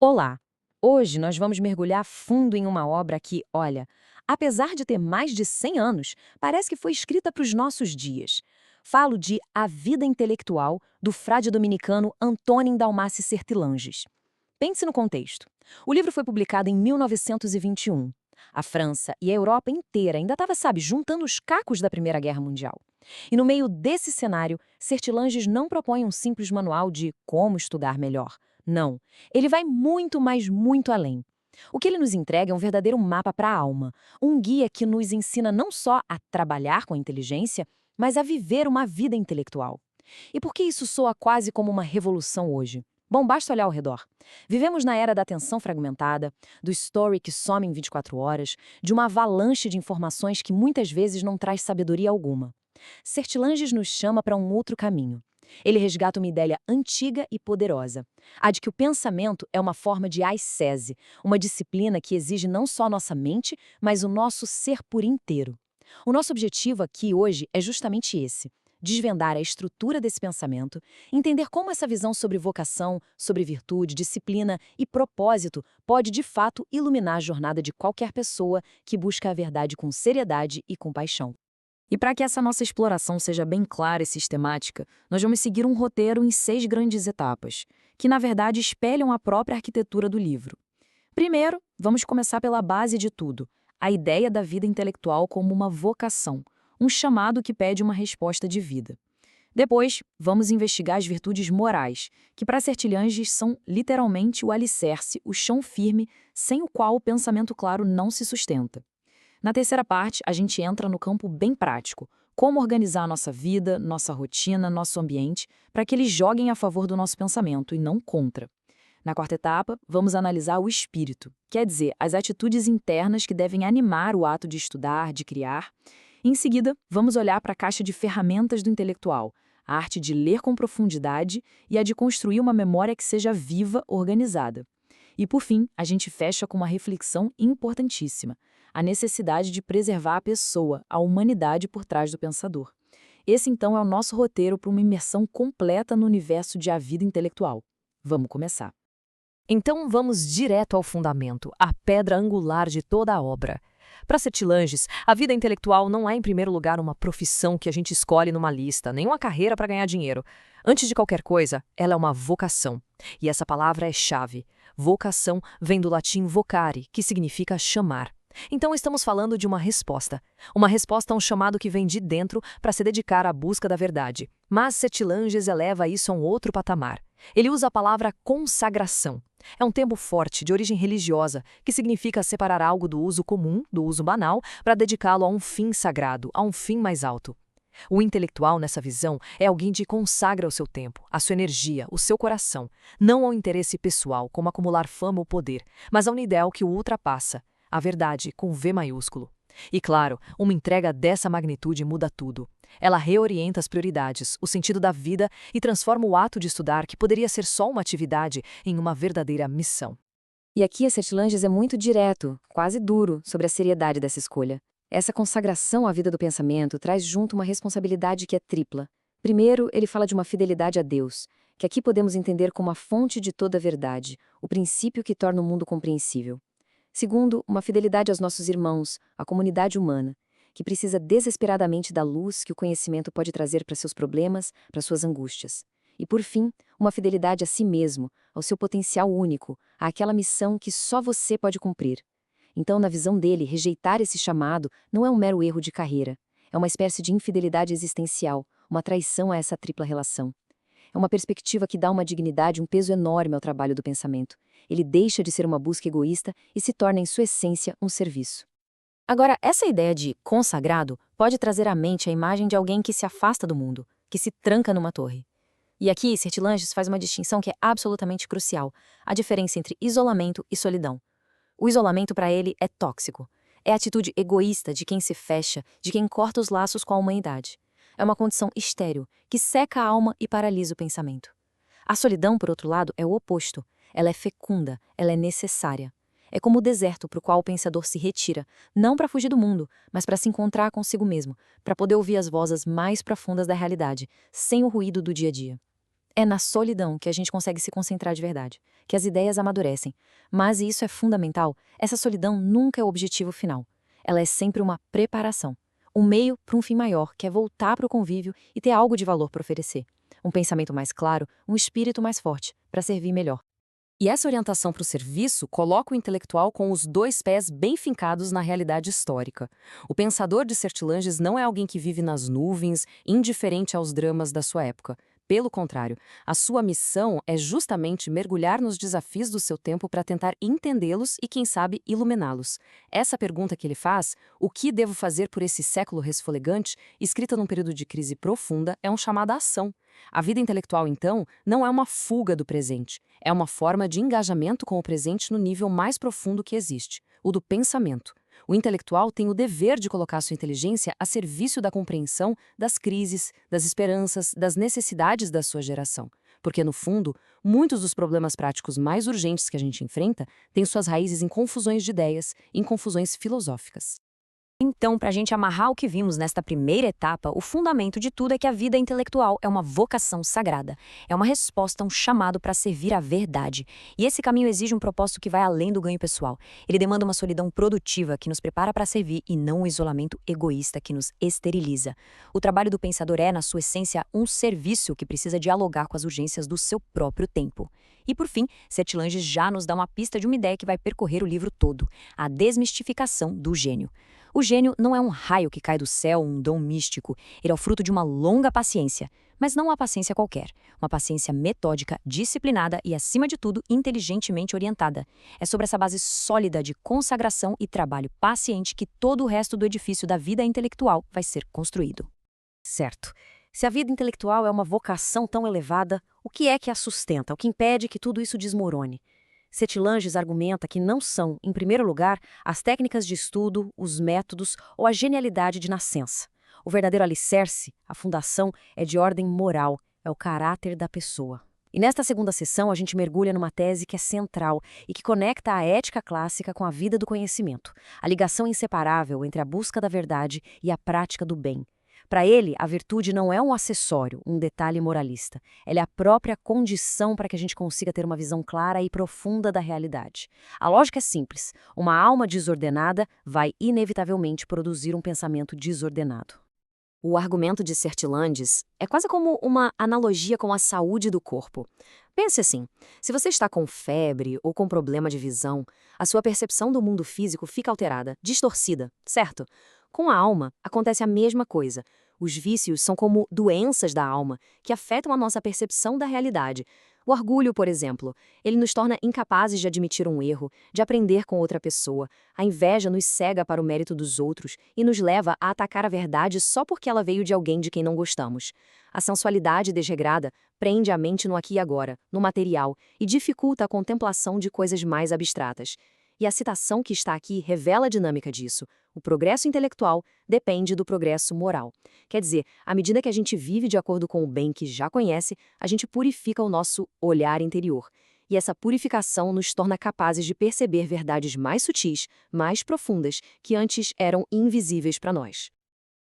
Olá! Hoje nós vamos mergulhar fundo em uma obra que, olha, apesar de ter mais de 100 anos, parece que foi escrita para os nossos dias. Falo de A Vida Intelectual, do frade dominicano Antônio Dalmaci Sertilanges. Pense no contexto. O livro foi publicado em 1921. A França e a Europa inteira ainda estava, sabe, juntando os cacos da Primeira Guerra Mundial. E no meio desse cenário, Sertilanges não propõe um simples manual de como estudar melhor. Não. Ele vai muito, mas muito além. O que ele nos entrega é um verdadeiro mapa para a alma, um guia que nos ensina não só a trabalhar com a inteligência, mas a viver uma vida intelectual. E por que isso soa quase como uma revolução hoje? Bom, basta olhar ao redor. Vivemos na era da atenção fragmentada, do story que some em 24 horas, de uma avalanche de informações que muitas vezes não traz sabedoria alguma. Sertilanges nos chama para um outro caminho. Ele resgata uma ideia antiga e poderosa, a de que o pensamento é uma forma de ascese, uma disciplina que exige não só nossa mente, mas o nosso ser por inteiro. O nosso objetivo aqui hoje é justamente esse: desvendar a estrutura desse pensamento, entender como essa visão sobre vocação, sobre virtude, disciplina e propósito pode de fato iluminar a jornada de qualquer pessoa que busca a verdade com seriedade e com paixão. E para que essa nossa exploração seja bem clara e sistemática, nós vamos seguir um roteiro em 6 grandes etapas, que na verdade espelham a própria arquitetura do livro. Primeiro, vamos começar pela base de tudo, a ideia da vida intelectual como uma vocação, um chamado que pede uma resposta de vida. Depois, vamos investigar as virtudes morais, que para Sertilhanges são literalmente o alicerce, o chão firme, sem o qual o pensamento claro não se sustenta. Na terceira parte, a gente entra no campo bem prático, como organizar a nossa vida, nossa rotina, nosso ambiente, para que eles joguem a favor do nosso pensamento e não contra. Na quarta etapa, vamos analisar o espírito, quer dizer, as atitudes internas que devem animar o ato de estudar, de criar. Em seguida, vamos olhar para a caixa de ferramentas do intelectual, a arte de ler com profundidade e a de construir uma memória que seja viva, organizada. E por fim, a gente fecha com uma reflexão importantíssima: a necessidade de preservar a pessoa, a humanidade por trás do pensador. Esse então é o nosso roteiro para uma imersão completa no universo de A Vida Intelectual. Vamos começar. Então vamos direto ao fundamento, a pedra angular de toda a obra. Para Sertilanges, a vida intelectual não é, em primeiro lugar, uma profissão que a gente escolhe numa lista, nem uma carreira para ganhar dinheiro. Antes de qualquer coisa, ela é uma vocação. E essa palavra é chave. Vocação vem do latim vocare, que significa chamar. Então estamos falando de uma resposta a um chamado que vem de dentro para se dedicar à busca da verdade. Mas Sertilanges eleva isso a um outro patamar. Ele usa a palavra consagração. É um termo forte, de origem religiosa, que significa separar algo do uso comum, do uso banal, para dedicá-lo a um fim sagrado, a um fim mais alto. O intelectual, nessa visão, é alguém que consagra o seu tempo, a sua energia, o seu coração, não ao interesse pessoal, como acumular fama ou poder, mas a um ideal que o ultrapassa, a verdade com V maiúsculo. E claro, uma entrega dessa magnitude muda tudo. Ela reorienta as prioridades, o sentido da vida e transforma o ato de estudar, que poderia ser só uma atividade, em uma verdadeira missão. E aqui a Sertilanges é muito direto, quase duro, sobre a seriedade dessa escolha. Essa consagração à vida do pensamento traz junto uma responsabilidade que é tripla. Primeiro, ele fala de uma fidelidade a Deus, que aqui podemos entender como a fonte de toda a verdade, o princípio que torna o mundo compreensível. Segundo, uma fidelidade aos nossos irmãos, à comunidade humana, que precisa desesperadamente da luz que o conhecimento pode trazer para seus problemas, para suas angústias. E por fim, uma fidelidade a si mesmo, ao seu potencial único, àquela missão que só você pode cumprir. Então, na visão dele, rejeitar esse chamado não é um mero erro de carreira. É uma espécie de infidelidade existencial, uma traição a essa tripla relação. É uma perspectiva que dá uma dignidade, um peso enorme ao trabalho do pensamento. Ele deixa de ser uma busca egoísta e se torna, em sua essência, um serviço. Agora, essa ideia de consagrado pode trazer à mente a imagem de alguém que se afasta do mundo, que se tranca numa torre. E aqui, Sertilanges faz uma distinção que é absolutamente crucial: a diferença entre isolamento e solidão. O isolamento para ele é tóxico. É a atitude egoísta de quem se fecha, de quem corta os laços com a humanidade. É uma condição estéril, que seca a alma e paralisa o pensamento. A solidão, por outro lado, é o oposto. Ela é fecunda, ela é necessária. É como o deserto para o qual o pensador se retira, não para fugir do mundo, mas para se encontrar consigo mesmo, para poder ouvir as vozes mais profundas da realidade, sem o ruído do dia a dia. É na solidão que a gente consegue se concentrar de verdade, que as ideias amadurecem. Mas, e isso é fundamental, essa solidão nunca é o objetivo final. Ela é sempre uma preparação. Um meio para um fim maior, que é voltar para o convívio e ter algo de valor para oferecer. Um pensamento mais claro, um espírito mais forte, para servir melhor. E essa orientação para o serviço coloca o intelectual com os dois pés bem fincados na realidade histórica. O pensador de Sertilanges não é alguém que vive nas nuvens, indiferente aos dramas da sua época. Pelo contrário, a sua missão é justamente mergulhar nos desafios do seu tempo para tentar entendê-los e, quem sabe, iluminá-los. Essa pergunta que ele faz, o que devo fazer por esse século resfolegante, escrita num período de crise profunda, é um chamado à ação. A vida intelectual, então, não é uma fuga do presente. É uma forma de engajamento com o presente no nível mais profundo que existe, o do pensamento. O intelectual tem o dever de colocar sua inteligência a serviço da compreensão das crises, das esperanças, das necessidades da sua geração. Porque, no fundo, muitos dos problemas práticos mais urgentes que a gente enfrenta têm suas raízes em confusões de ideias, em confusões filosóficas. Então, para a gente amarrar o que vimos nesta primeira etapa, o fundamento de tudo é que a vida intelectual é uma vocação sagrada. É uma resposta, um chamado para servir à verdade. E esse caminho exige um propósito que vai além do ganho pessoal. Ele demanda uma solidão produtiva que nos prepara para servir e não um isolamento egoísta que nos esteriliza. O trabalho do pensador é, na sua essência, um serviço que precisa dialogar com as urgências do seu próprio tempo. E, por fim, Sertilanges já nos dá uma pista de uma ideia que vai percorrer o livro todo: a desmistificação do gênio. O gênio não é um raio que cai do céu, um dom místico. Ele é o fruto de uma longa paciência. Mas não uma paciência qualquer. Uma paciência metódica, disciplinada e, acima de tudo, inteligentemente orientada. É sobre essa base sólida de consagração e trabalho paciente que todo o resto do edifício da vida intelectual vai ser construído. Certo. Se a vida intelectual é uma vocação tão elevada, o que é que a sustenta? O que impede que tudo isso desmorone? Sertilanges argumenta que não são, em primeiro lugar, as técnicas de estudo, os métodos ou a genialidade de nascença. O verdadeiro alicerce, a fundação, é de ordem moral, é o caráter da pessoa. E nesta segunda sessão a gente mergulha numa tese que é central e que conecta a ética clássica com a vida do conhecimento, a ligação inseparável entre a busca da verdade e a prática do bem. Para ele, a virtude não é um acessório, um detalhe moralista. Ela é a própria condição para que a gente consiga ter uma visão clara e profunda da realidade. A lógica é simples. Uma alma desordenada vai inevitavelmente produzir um pensamento desordenado. O argumento de Sertilanges é quase como uma analogia com a saúde do corpo. Pense assim, se você está com febre ou com problema de visão, a sua percepção do mundo físico fica alterada, distorcida, certo? Com a alma, acontece a mesma coisa. Os vícios são como doenças da alma, que afetam a nossa percepção da realidade. O orgulho, por exemplo, ele nos torna incapazes de admitir um erro, de aprender com outra pessoa. A inveja nos cega para o mérito dos outros e nos leva a atacar a verdade só porque ela veio de alguém de quem não gostamos. A sensualidade desregrada prende a mente no aqui e agora, no material, e dificulta a contemplação de coisas mais abstratas. E a citação que está aqui revela a dinâmica disso. O progresso intelectual depende do progresso moral. Quer dizer, à medida que a gente vive de acordo com o bem que já conhece, a gente purifica o nosso olhar interior. E essa purificação nos torna capazes de perceber verdades mais sutis, mais profundas, que antes eram invisíveis para nós.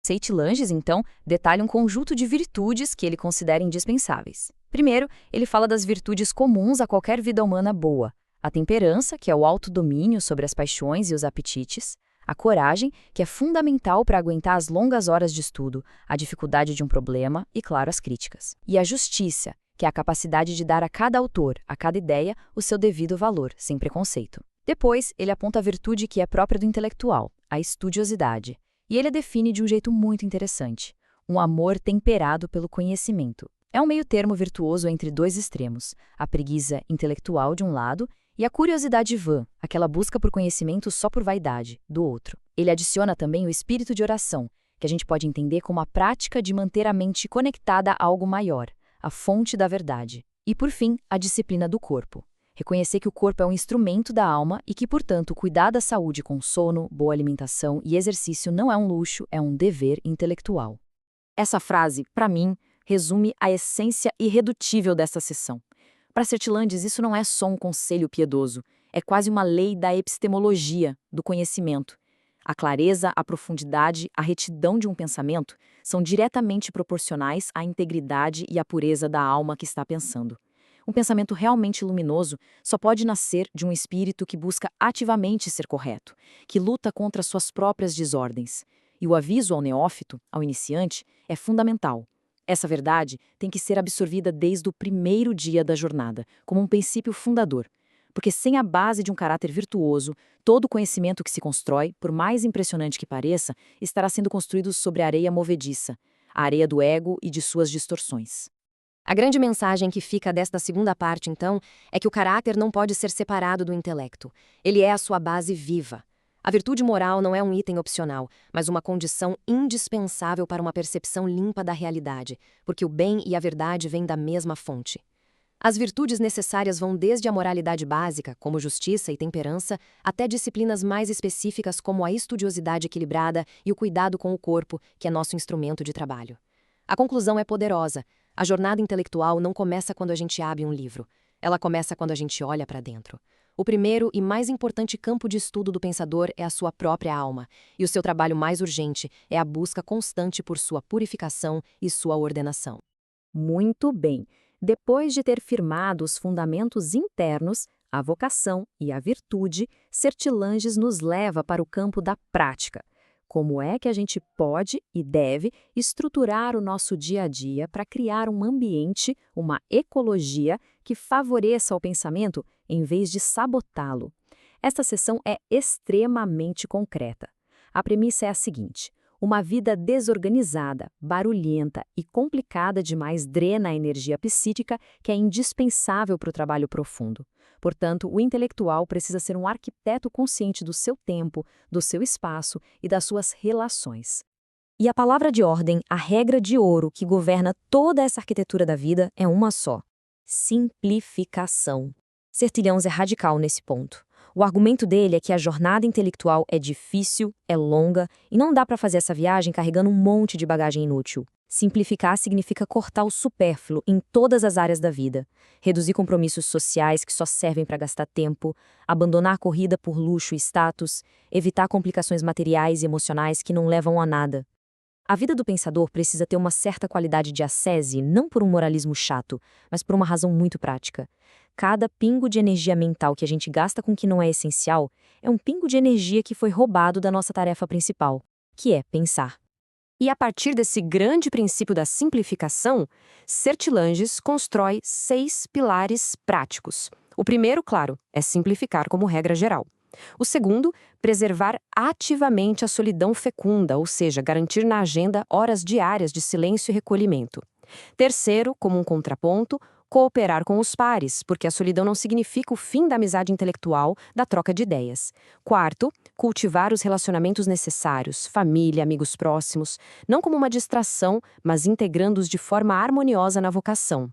Sertilanges, então, detalha um conjunto de virtudes que ele considera indispensáveis. Primeiro, ele fala das virtudes comuns a qualquer vida humana boa. A temperança, que é o autodomínio sobre as paixões e os apetites. A coragem, que é fundamental para aguentar as longas horas de estudo, a dificuldade de um problema e, claro, as críticas. E a justiça, que é a capacidade de dar a cada autor, a cada ideia, o seu devido valor, sem preconceito. Depois, ele aponta a virtude que é própria do intelectual, a estudiosidade. E ele a define de um jeito muito interessante: um amor temperado pelo conhecimento. É um meio-termo virtuoso entre dois extremos, a preguiça intelectual de um lado e a curiosidade vã, aquela busca por conhecimento só por vaidade, do outro. Ele adiciona também o espírito de oração, que a gente pode entender como a prática de manter a mente conectada a algo maior, a fonte da verdade. E, por fim, a disciplina do corpo. Reconhecer que o corpo é um instrumento da alma e que, portanto, cuidar da saúde com sono, boa alimentação e exercício não é um luxo, é um dever intelectual. Essa frase, para mim, resume a essência irredutível dessa sessão. Para Sertilanges, isso não é só um conselho piedoso, é quase uma lei da epistemologia, do conhecimento. A clareza, a profundidade, a retidão de um pensamento são diretamente proporcionais à integridade e à pureza da alma que está pensando. Um pensamento realmente luminoso só pode nascer de um espírito que busca ativamente ser correto, que luta contra suas próprias desordens. E o aviso ao neófito, ao iniciante, é fundamental. Essa verdade tem que ser absorvida desde o primeiro dia da jornada, como um princípio fundador. Porque sem a base de um caráter virtuoso, todo conhecimento que se constrói, por mais impressionante que pareça, estará sendo construído sobre areia movediça, a areia do ego e de suas distorções. A grande mensagem que fica desta segunda parte, então, é que o caráter não pode ser separado do intelecto. Ele é a sua base viva. A virtude moral não é um item opcional, mas uma condição indispensável para uma percepção limpa da realidade, porque o bem e a verdade vêm da mesma fonte. As virtudes necessárias vão desde a moralidade básica, como justiça e temperança, até disciplinas mais específicas como a estudiosidade equilibrada e o cuidado com o corpo, que é nosso instrumento de trabalho. A conclusão é poderosa. A jornada intelectual não começa quando a gente abre um livro. Ela começa quando a gente olha para dentro. O primeiro e mais importante campo de estudo do pensador é a sua própria alma, e o seu trabalho mais urgente é a busca constante por sua purificação e sua ordenação. Muito bem. Depois de ter firmado os fundamentos internos, a vocação e a virtude, Sertilanges nos leva para o campo da prática. Como é que a gente pode e deve estruturar o nosso dia a dia para criar um ambiente, uma ecologia que favoreça o pensamento em vez de sabotá-lo? Esta sessão é extremamente concreta. A premissa é a seguinte: uma vida desorganizada, barulhenta e complicada demais drena a energia psíquica que é indispensável para o trabalho profundo. Portanto, o intelectual precisa ser um arquiteto consciente do seu tempo, do seu espaço e das suas relações. E a palavra de ordem, a regra de ouro que governa toda essa arquitetura da vida é uma só: simplificação. Sertilhãos é radical nesse ponto. O argumento dele é que a jornada intelectual é difícil, é longa e não dá para fazer essa viagem carregando um monte de bagagem inútil. Simplificar significa cortar o supérfluo em todas as áreas da vida, reduzir compromissos sociais que só servem para gastar tempo, abandonar a corrida por luxo e status, evitar complicações materiais e emocionais que não levam a nada. A vida do pensador precisa ter uma certa qualidade de ascese, não por um moralismo chato, mas por uma razão muito prática. Cada pingo de energia mental que a gente gasta com o que não é essencial é um pingo de energia que foi roubado da nossa tarefa principal, que é pensar. E a partir desse grande princípio da simplificação, Sertilanges constrói 6 pilares práticos. O primeiro, claro, é simplificar como regra geral. O segundo, preservar ativamente a solidão fecunda, ou seja, garantir na agenda horas diárias de silêncio e recolhimento. Terceiro, como um contraponto, cooperar com os pares, porque a solidão não significa o fim da amizade intelectual, da troca de ideias. Quarto, cultivar os relacionamentos necessários, família, amigos próximos, não como uma distração, mas integrando-os de forma harmoniosa na vocação.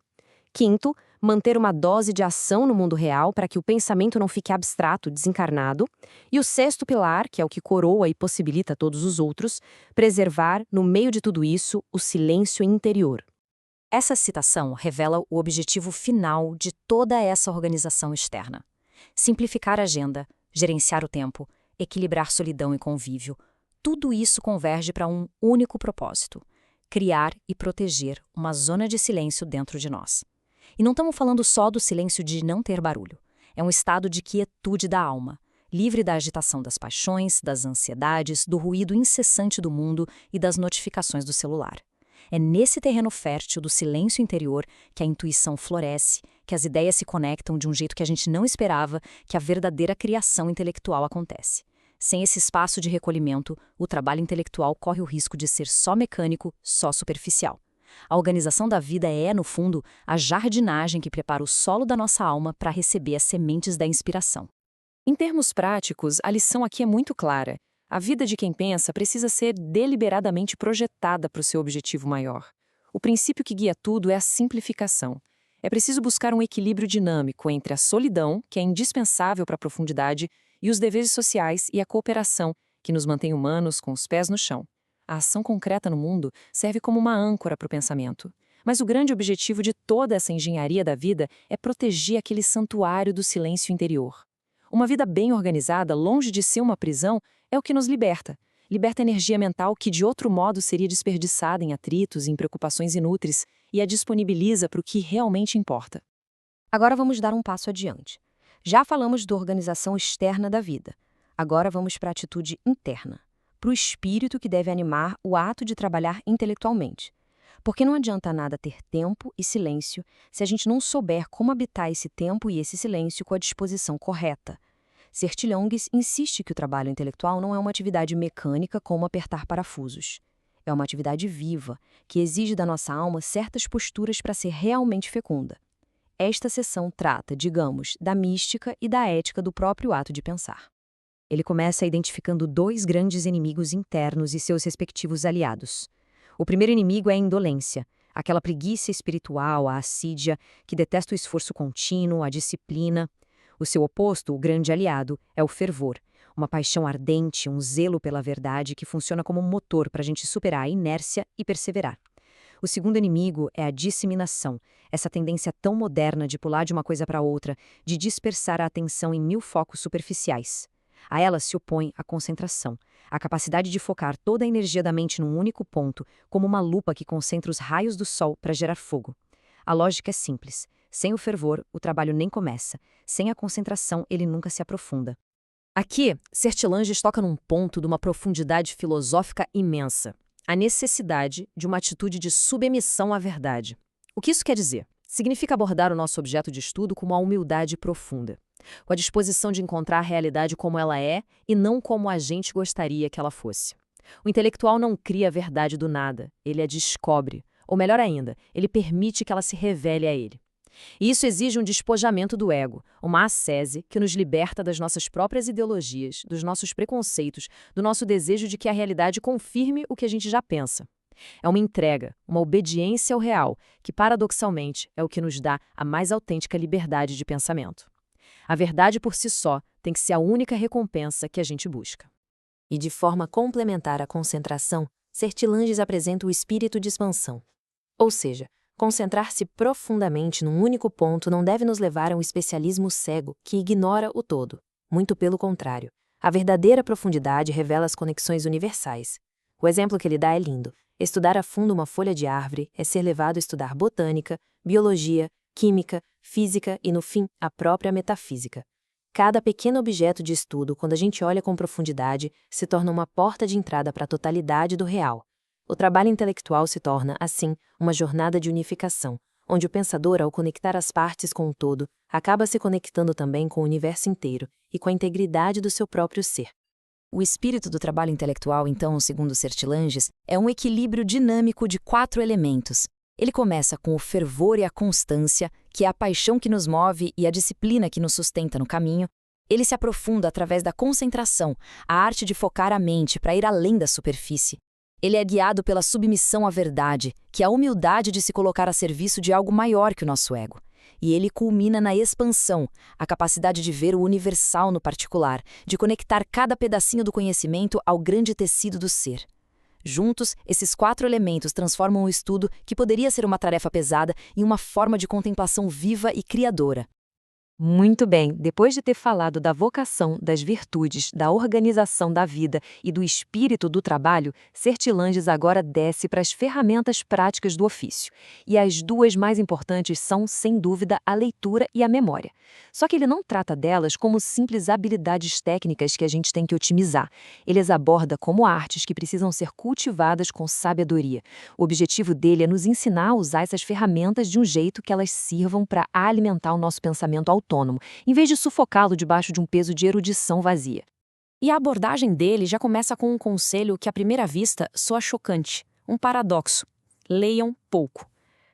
Quinto, manter uma dose de ação no mundo real para que o pensamento não fique abstrato, desencarnado. E o sexto pilar, que é o que coroa e possibilita todos os outros, preservar, no meio de tudo isso, o silêncio interior. Essa citação revela o objetivo final de toda essa organização externa: simplificar a agenda, gerenciar o tempo, equilibrar solidão e convívio. Tudo isso converge para um único propósito: criar e proteger uma zona de silêncio dentro de nós. E não estamos falando só do silêncio de não ter barulho. É um estado de quietude da alma, livre da agitação das paixões, das ansiedades, do ruído incessante do mundo e das notificações do celular. É nesse terreno fértil do silêncio interior que a intuição floresce, que as ideias se conectam de um jeito que a gente não esperava, que a verdadeira criação intelectual acontece. Sem esse espaço de recolhimento, o trabalho intelectual corre o risco de ser só mecânico, só superficial. A organização da vida é, no fundo, a jardinagem que prepara o solo da nossa alma para receber as sementes da inspiração. Em termos práticos, a lição aqui é muito clara. A vida de quem pensa precisa ser deliberadamente projetada para o seu objetivo maior. O princípio que guia tudo é a simplificação. É preciso buscar um equilíbrio dinâmico entre a solidão, que é indispensável para a profundidade, e os deveres sociais e a cooperação, que nos mantém humanos com os pés no chão. A ação concreta no mundo serve como uma âncora para o pensamento. Mas o grande objetivo de toda essa engenharia da vida é proteger aquele santuário do silêncio interior. Uma vida bem organizada, longe de ser uma prisão, é o que nos liberta. Liberta energia mental que de outro modo seria desperdiçada em atritos, em preocupações inúteis, e a disponibiliza para o que realmente importa. Agora vamos dar um passo adiante. Já falamos da organização externa da vida. Agora vamos para a atitude interna, para o espírito que deve animar o ato de trabalhar intelectualmente. Porque não adianta nada ter tempo e silêncio se a gente não souber como habitar esse tempo e esse silêncio com a disposição correta. Sertilhongues insiste que o trabalho intelectual não é uma atividade mecânica como apertar parafusos. É uma atividade viva, que exige da nossa alma certas posturas para ser realmente fecunda. Esta seção trata, digamos, da mística e da ética do próprio ato de pensar. Ele começa identificando dois grandes inimigos internos e seus respectivos aliados. O primeiro inimigo é a indolência, aquela preguiça espiritual, a assídia, que detesta o esforço contínuo, a disciplina. O seu oposto, o grande aliado, é o fervor, uma paixão ardente, um zelo pela verdade que funciona como um motor para a gente superar a inércia e perseverar. O segundo inimigo é a disseminação, essa tendência tão moderna de pular de uma coisa para outra, de dispersar a atenção em 1000 focos superficiais. A ela se opõe a concentração, a capacidade de focar toda a energia da mente num único ponto, como uma lupa que concentra os raios do sol para gerar fogo. A lógica é simples. Sem o fervor, o trabalho nem começa. Sem a concentração, ele nunca se aprofunda. Aqui, Sertilanges toca num ponto de uma profundidade filosófica imensa. A necessidade de uma atitude de submissão à verdade. O que isso quer dizer? Significa abordar o nosso objeto de estudo com uma humildade profunda, com a disposição de encontrar a realidade como ela é e não como a gente gostaria que ela fosse. O intelectual não cria a verdade do nada, ele a descobre, ou melhor ainda, ele permite que ela se revele a ele. E isso exige um despojamento do ego, uma ascese que nos liberta das nossas próprias ideologias, dos nossos preconceitos, do nosso desejo de que a realidade confirme o que a gente já pensa. É uma entrega, uma obediência ao real, que paradoxalmente é o que nos dá a mais autêntica liberdade de pensamento. A verdade por si só tem que ser a única recompensa que a gente busca. E de forma complementar à concentração, Sertilanges apresenta o espírito de expansão. Ou seja, concentrar-se profundamente num único ponto não deve nos levar a um especialismo cego que ignora o todo. Muito pelo contrário. A verdadeira profundidade revela as conexões universais. O exemplo que ele dá é lindo. Estudar a fundo uma folha de árvore é ser levado a estudar botânica, biologia, química, física e, no fim, a própria metafísica. Cada pequeno objeto de estudo, quando a gente olha com profundidade, se torna uma porta de entrada para a totalidade do real. O trabalho intelectual se torna, assim, uma jornada de unificação, onde o pensador, ao conectar as partes com o todo, acaba se conectando também com o universo inteiro e com a integridade do seu próprio ser. O espírito do trabalho intelectual, então, segundo Sertilanges, é um equilíbrio dinâmico de 4 elementos. Ele começa com o fervor e a constância, que é a paixão que nos move e a disciplina que nos sustenta no caminho. Ele se aprofunda através da concentração, a arte de focar a mente para ir além da superfície. Ele é guiado pela submissão à verdade, que é a humildade de se colocar a serviço de algo maior que o nosso ego. E ele culmina na expansão, a capacidade de ver o universal no particular, de conectar cada pedacinho do conhecimento ao grande tecido do ser. Juntos, esses 4 elementos transformam o estudo, que poderia ser uma tarefa pesada, em uma forma de contemplação viva e criadora. Muito bem, depois de ter falado da vocação, das virtudes, da organização da vida e do espírito do trabalho, Sertilanges agora desce para as ferramentas práticas do ofício. E as 2 mais importantes são, sem dúvida, a leitura e a memória. Só que ele não trata delas como simples habilidades técnicas que a gente tem que otimizar. Ele as aborda como artes que precisam ser cultivadas com sabedoria. O objetivo dele é nos ensinar a usar essas ferramentas de um jeito que elas sirvam para alimentar o nosso pensamento autônomo, em vez de sufocá-lo debaixo de um peso de erudição vazia. E a abordagem dele já começa com um conselho que, à primeira vista, soa chocante, um paradoxo. Leiam pouco.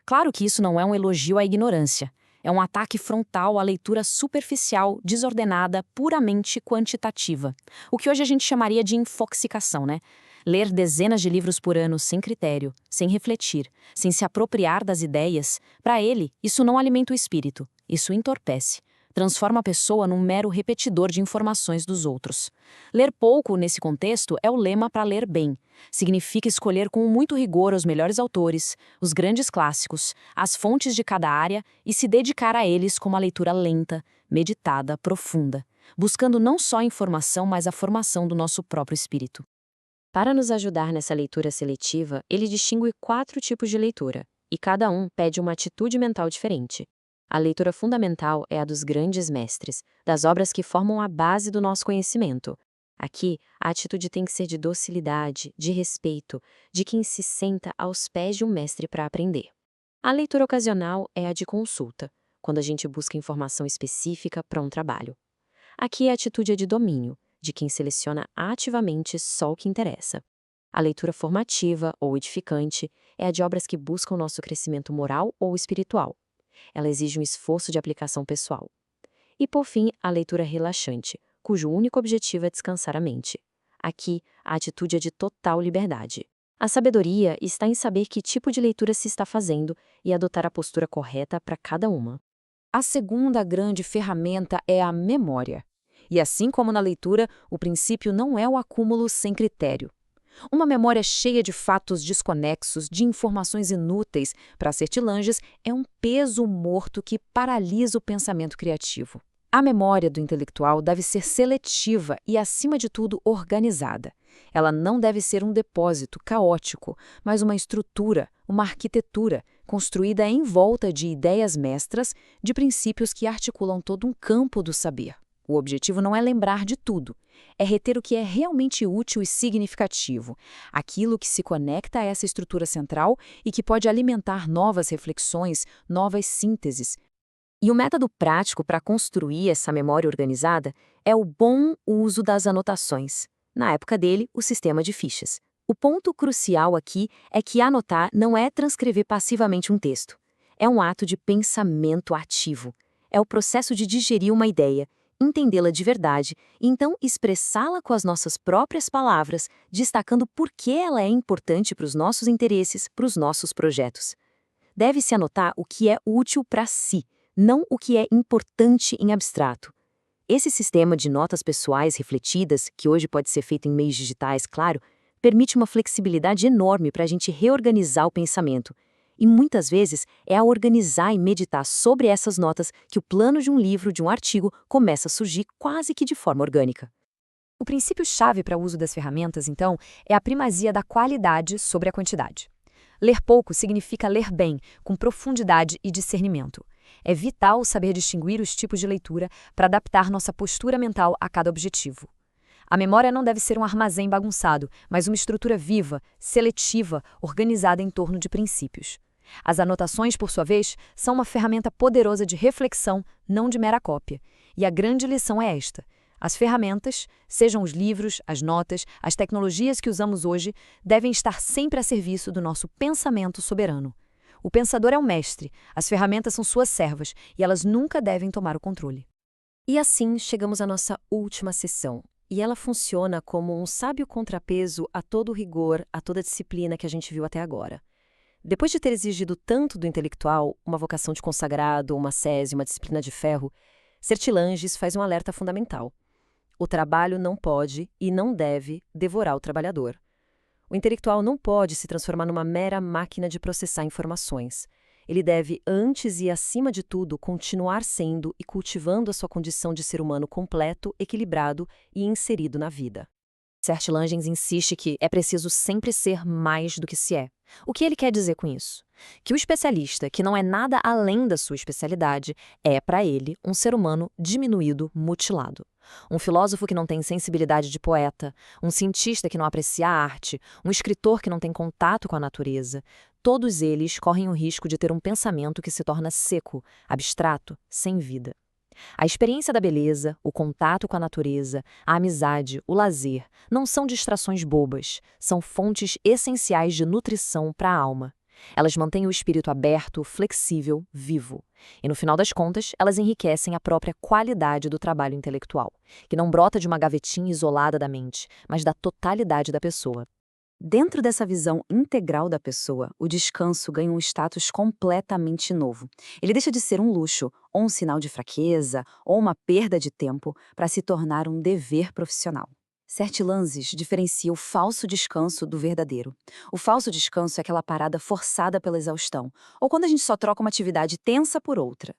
Claro que isso não é um elogio à ignorância. É um ataque frontal à leitura superficial, desordenada, puramente quantitativa. O que hoje a gente chamaria de infoxicação, né? Ler dezenas de livros por ano sem critério, sem refletir, sem se apropriar das ideias, para ele, isso não alimenta o espírito, isso entorpece. Transforma a pessoa num mero repetidor de informações dos outros. Ler pouco, nesse contexto, é o lema para ler bem. Significa escolher com muito rigor os melhores autores, os grandes clássicos, as fontes de cada área e se dedicar a eles com uma leitura lenta, meditada, profunda. buscando não só a informação, mas a formação do nosso próprio espírito. Para nos ajudar nessa leitura seletiva, ele distingue 4 tipos de leitura, e cada um pede uma atitude mental diferente. A leitura fundamental é a dos grandes mestres, das obras que formam a base do nosso conhecimento. Aqui, a atitude tem que ser de docilidade, de respeito, de quem se senta aos pés de um mestre para aprender. A leitura ocasional é a de consulta, quando a gente busca informação específica para um trabalho. Aqui a atitude é de domínio, de quem seleciona ativamente só o que interessa. A leitura formativa ou edificante é a de obras que buscam nosso crescimento moral ou espiritual. Ela exige um esforço de aplicação pessoal. E, por fim, a leitura relaxante, cujo único objetivo é descansar a mente. Aqui, a atitude é de total liberdade. A sabedoria está em saber que tipo de leitura se está fazendo e adotar a postura correta para cada uma. A segunda grande ferramenta é a memória. E assim como na leitura, o princípio não é o acúmulo sem critério. Uma memória cheia de fatos desconexos, de informações inúteis para Sertilanges, é um peso morto que paralisa o pensamento criativo. A memória do intelectual deve ser seletiva e, acima de tudo, organizada. Ela não deve ser um depósito caótico, mas uma estrutura, uma arquitetura, construída em volta de ideias mestras, de princípios que articulam todo um campo do saber. O objetivo não é lembrar de tudo, é reter o que é realmente útil e significativo, aquilo que se conecta a essa estrutura central e que pode alimentar novas reflexões, novas sínteses. E o método prático para construir essa memória organizada é o bom uso das anotações. Na época dele, o sistema de fichas. O ponto crucial aqui é que anotar não é transcrever passivamente um texto. É um ato de pensamento ativo. É o processo de digerir uma ideia, entendê-la de verdade e então expressá-la com as nossas próprias palavras, destacando por que ela é importante para os nossos interesses, para os nossos projetos. Deve-se anotar o que é útil para si, não o que é importante em abstrato. Esse sistema de notas pessoais refletidas, que hoje pode ser feito em meios digitais, claro, permite uma flexibilidade enorme para a gente reorganizar o pensamento. E muitas vezes é ao organizar e meditar sobre essas notas que o plano de um livro, de um artigo, começa a surgir quase que de forma orgânica. O princípio-chave para o uso das ferramentas, então, é a primazia da qualidade sobre a quantidade. Ler pouco significa ler bem, com profundidade e discernimento. É vital saber distinguir os tipos de leitura para adaptar nossa postura mental a cada objetivo. A memória não deve ser um armazém bagunçado, mas uma estrutura viva, seletiva, organizada em torno de princípios. As anotações, por sua vez, são uma ferramenta poderosa de reflexão, não de mera cópia. E a grande lição é esta: as ferramentas, sejam os livros, as notas, as tecnologias que usamos hoje, devem estar sempre a serviço do nosso pensamento soberano. O pensador é o mestre, as ferramentas são suas servas e elas nunca devem tomar o controle. E assim chegamos à nossa última sessão. E ela funciona como um sábio contrapeso a todo o rigor, a toda a disciplina que a gente viu até agora. Depois de ter exigido tanto do intelectual, uma vocação de consagrado, uma sese, uma disciplina de ferro, Sertilanges faz um alerta fundamental. O trabalho não pode e não deve devorar o trabalhador. O intelectual não pode se transformar numa mera máquina de processar informações. Ele deve, antes e acima de tudo, continuar sendo e cultivando a sua condição de ser humano completo, equilibrado e inserido na vida. Sertilanges insiste que é preciso sempre ser mais do que se é. O que ele quer dizer com isso? Que o especialista, que não é nada além da sua especialidade, é, para ele, um ser humano diminuído, mutilado. Um filósofo que não tem sensibilidade de poeta, um cientista que não aprecia a arte, um escritor que não tem contato com a natureza. Todos eles correm o risco de ter um pensamento que se torna seco, abstrato, sem vida. A experiência da beleza, o contato com a natureza, a amizade, o lazer, não são distrações bobas, são fontes essenciais de nutrição para a alma. Elas mantêm o espírito aberto, flexível, vivo. E no final das contas, elas enriquecem a própria qualidade do trabalho intelectual, que não brota de uma gavetinha isolada da mente, mas da totalidade da pessoa. Dentro dessa visão integral da pessoa, o descanso ganha um status completamente novo. Ele deixa de ser um luxo, ou um sinal de fraqueza, ou uma perda de tempo, para se tornar um dever profissional. Sertilanges diferencia o falso descanso do verdadeiro. O falso descanso é aquela parada forçada pela exaustão, ou quando a gente só troca uma atividade tensa por outra.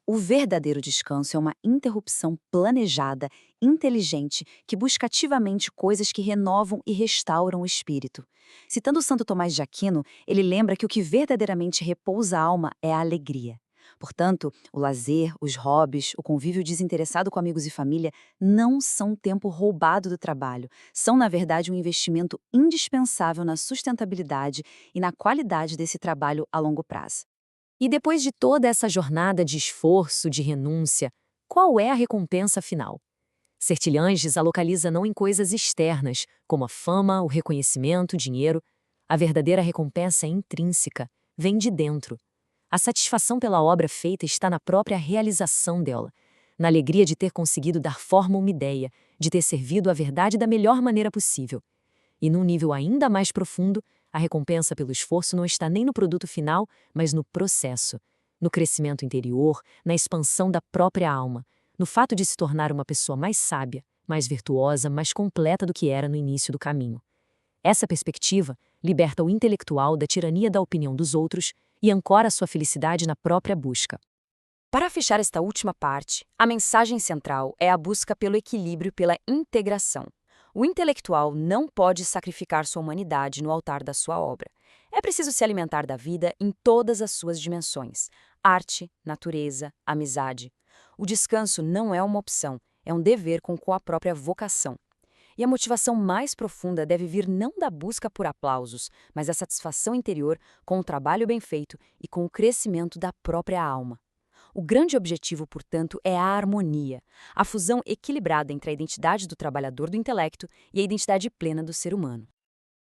O verdadeiro descanso é uma interrupção planejada, inteligente, que busca ativamente coisas que renovam e restauram o espírito. Citando Santo Tomás de Aquino, ele lembra que o que verdadeiramente repousa a alma é a alegria. Portanto, o lazer, os hobbies, o convívio desinteressado com amigos e família não são tempo roubado do trabalho, são, na verdade, um investimento indispensável na sustentabilidade e na qualidade desse trabalho a longo prazo. E depois de toda essa jornada de esforço, de renúncia, qual é a recompensa final? Sertilhanges a localiza não em coisas externas, como a fama, o reconhecimento, o dinheiro. A verdadeira recompensa é intrínseca, vem de dentro. A satisfação pela obra feita está na própria realização dela, na alegria de ter conseguido dar forma a uma ideia, de ter servido a verdade da melhor maneira possível. E num nível ainda mais profundo, a recompensa pelo esforço não está nem no produto final, mas no processo, no crescimento interior, na expansão da própria alma, no fato de se tornar uma pessoa mais sábia, mais virtuosa, mais completa do que era no início do caminho. Essa perspectiva liberta o intelectual da tirania da opinião dos outros e ancora sua felicidade na própria busca. Para fechar esta última parte, a mensagem central é a busca pelo equilíbrio e pela integração. O intelectual não pode sacrificar sua humanidade no altar da sua obra. É preciso se alimentar da vida em todas as suas dimensões: arte, natureza, amizade. O descanso não é uma opção, é um dever com a própria vocação. E a motivação mais profunda deve vir não da busca por aplausos, mas da satisfação interior com o trabalho bem feito e com o crescimento da própria alma. O grande objetivo, portanto, é a harmonia, a fusão equilibrada entre a identidade do trabalhador do intelecto e a identidade plena do ser humano.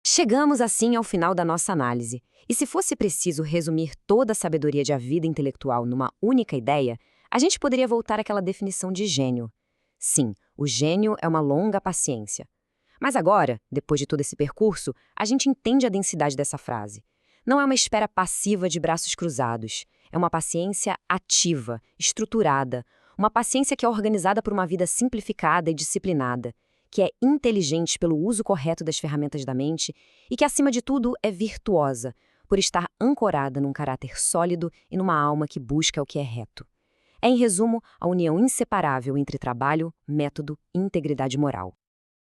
Chegamos assim ao final da nossa análise. E se fosse preciso resumir toda a sabedoria de a vida intelectual numa única ideia, a gente poderia voltar àquela definição de gênio. Sim, o gênio é uma longa paciência. Mas agora, depois de todo esse percurso, a gente entende a densidade dessa frase. Não é uma espera passiva de braços cruzados. É uma paciência ativa, estruturada, uma paciência que é organizada por uma vida simplificada e disciplinada, que é inteligente pelo uso correto das ferramentas da mente e que, acima de tudo, é virtuosa, por estar ancorada num caráter sólido e numa alma que busca o que é reto. É, em resumo, a união inseparável entre trabalho, método e integridade moral.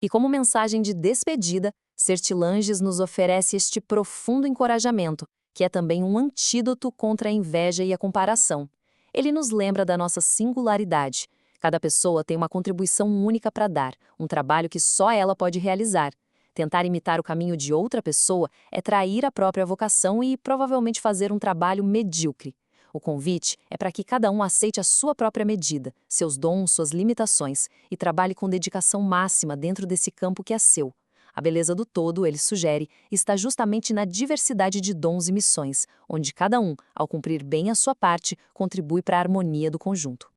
E como mensagem de despedida, Sertilhanges nos oferece este profundo encorajamento, que é também um antídoto contra a inveja e a comparação. Ele nos lembra da nossa singularidade. Cada pessoa tem uma contribuição única para dar, um trabalho que só ela pode realizar. Tentar imitar o caminho de outra pessoa é trair a própria vocação e provavelmente fazer um trabalho medíocre. O convite é para que cada um aceite a sua própria medida, seus dons, suas limitações, e trabalhe com dedicação máxima dentro desse campo que é seu. A beleza do todo, ele sugere, está justamente na diversidade de dons e missões, onde cada um, ao cumprir bem a sua parte, contribui para a harmonia do conjunto.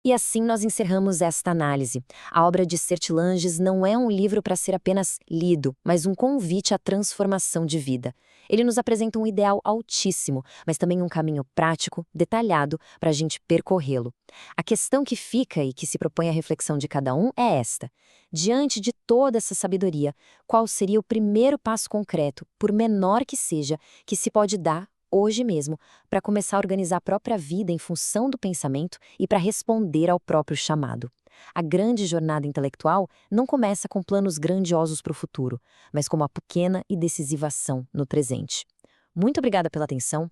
E assim nós encerramos esta análise. A obra de Sertilhanges não é um livro para ser apenas lido, mas um convite à transformação de vida. Ele nos apresenta um ideal altíssimo, mas também um caminho prático, detalhado, para a gente percorrê-lo. A questão que fica e que se propõe a reflexão de cada um é esta: diante de toda essa sabedoria, qual seria o primeiro passo concreto, por menor que seja, que se pode dar hoje mesmo, para começar a organizar a própria vida em função do pensamento e para responder ao próprio chamado? A grande jornada intelectual não começa com planos grandiosos para o futuro, mas com uma pequena e decisiva ação no presente. Muito obrigada pela atenção